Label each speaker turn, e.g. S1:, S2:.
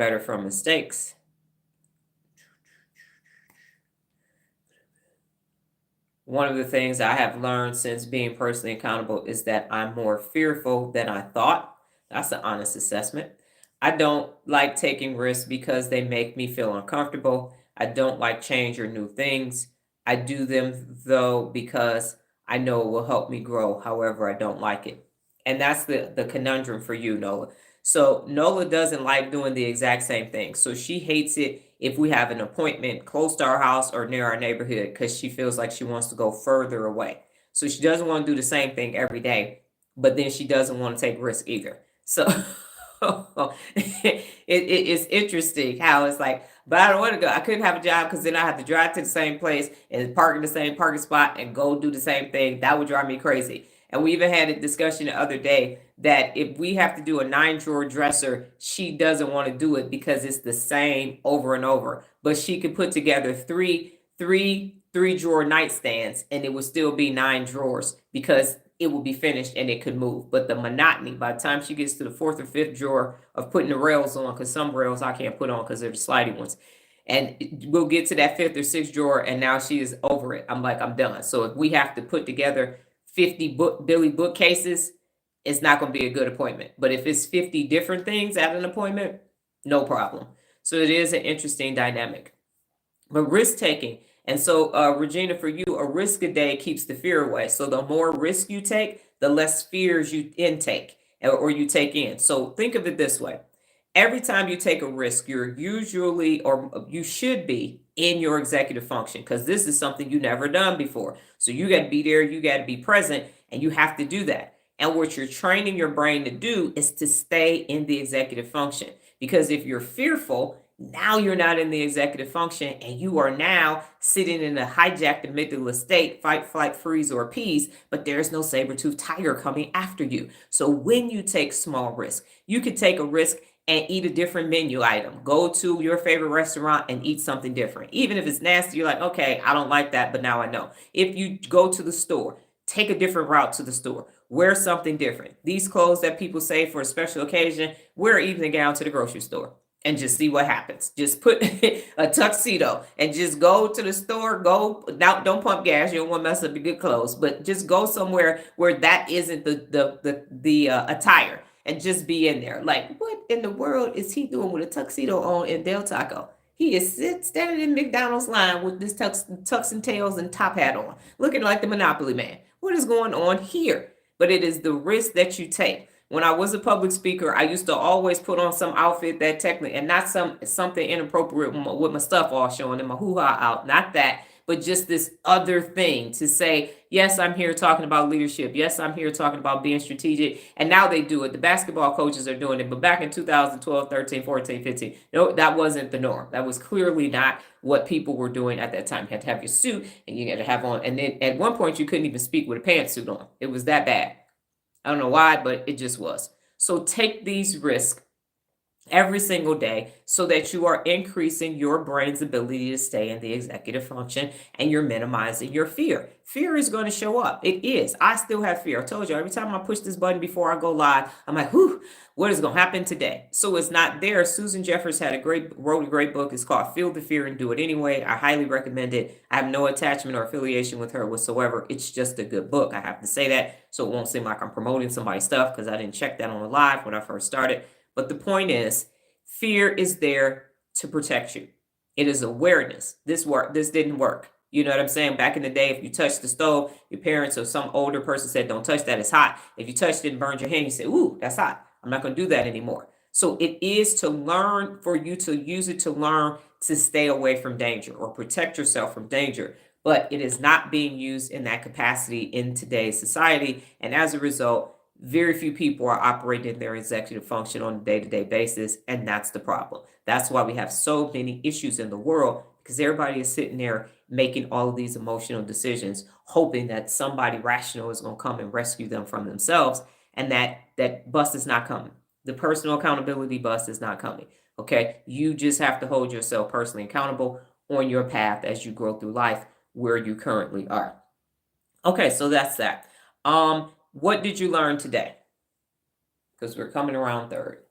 S1: better from mistakes. One of the things I have learned since being personally accountable is that I'm more fearful than I thought. That's an honest assessment. I don't like taking risks because they make me feel uncomfortable. I don't like change or new things. I do them though because I know it will help me grow. However, I don't like it. And that's the conundrum for you, Nola. So Nola doesn't like doing the exact same thing. So she hates it if we have an appointment close to our house or near our neighborhood because she feels like she wants to go further away. So she doesn't want to do the same thing every day, but then she doesn't want to take risk either. So it's interesting how it's like, but I don't want to go. I couldn't have a job because then I have to drive to the same place and park in the same parking spot and go do the same thing. That would drive me crazy. And we even had a discussion the other day that if we have to do a 9-drawer dresser, she doesn't want to do it because it's the same over and over. But she could put together three-drawer nightstands and it would still be 9 drawers because it will be finished and it could move. But the monotony, by the time she gets to the 4th or 5th drawer of putting the rails on, because some rails I can't put on because they're the sliding ones, and we'll get to that 5th or 6th drawer and now she is over it. I'm like, I'm done. So if we have to put together 50 Billy bookcases, it's not going to be a good appointment. But if it's 50 different things at an appointment, no problem. So it is an interesting dynamic. But risk taking. And so, Regina, for you, a risk a day keeps the fear away. So the more risk you take, the less fears you intake or you take in. So think of it this way. Every time you take a risk, you're usually, or you should be, in your executive function because this is something you never done before. So you got to be there, you got to be present, and you have to do that. And what you're training your brain to do is to stay in the executive function. Because if you're fearful, now you're not in the executive function and you are now sitting in a hijacked amygdala state, fight, flight, freeze, or appease, but there's no saber-toothed tiger coming after you. So when you take small risk, you could take a risk and eat a different menu item. Go to your favorite restaurant and eat something different. Even if it's nasty, you're like, okay, I don't like that, but now I know. If you go to the store, take a different route to the store. Wear something different. These clothes that people say for a special occasion, wear evening gown to the grocery store and just see what happens. Just put a tuxedo and just go to the store. Go now. Don't pump gas. You don't want to mess up your good clothes, but just go somewhere where that isn't the attire. And just be in there. Like, what in the world is he doing with a tuxedo on in Del Taco? He is standing in McDonald's line with this tux and tails and top hat on, looking like the Monopoly man. What is going on here? But it is the risk that you take. When I was a public speaker, I used to always put on some outfit that technically, and not something inappropriate with my stuff all showing and my hoo-ha out. Not that, but just this other thing to say, yes, I'm here talking about leadership. Yes, I'm here talking about being strategic. And now they do it. The basketball coaches are doing it. But back in 2012, 13, 14, 15, no, that wasn't the norm. That was clearly not what people were doing at that time. You had to have your suit and you had to have on. And then at one point, you couldn't even speak with a pantsuit on. It was that bad. I don't know why, but it just was. So take these risks every single day so that you are increasing your brain's ability to stay in the executive function and you're minimizing your fear. Fear is going to show up. It is. I still have fear. I told you, every time I push this button before I go live, I'm like, whew, what is going to happen today? So it's not there. Susan Jeffers wrote a great book. It's called Feel the Fear and Do It Anyway. I highly recommend it. I have no attachment or affiliation with her whatsoever. It's just a good book. I have to say that so it won't seem like I'm promoting somebody's stuff because I didn't check that on the live when I first started. But the point is, fear is there to protect you. It is awareness. This didn't work. You know what I'm saying? Back in the day, if you touched the stove, your parents or some older person said, don't touch that, it's hot. If you touched it and burned your hand, you say, ooh, that's hot. I'm not going to do that anymore. So it is to learn, for you to use it to learn to stay away from danger or protect yourself from danger. But it is not being used in that capacity in today's society. And as a result, very few people are operating their executive function on a day-to-day basis, and that's the problem. That's why we have so many issues in the world, because everybody is sitting there making all of these emotional decisions, hoping that somebody rational is going to come and rescue them from themselves, and that bus is not coming. The personal accountability bus is not coming, okay? You just have to hold yourself personally accountable on your path as you grow through life where you currently are. Okay, so that's that. What did you learn today? Because we're coming around third.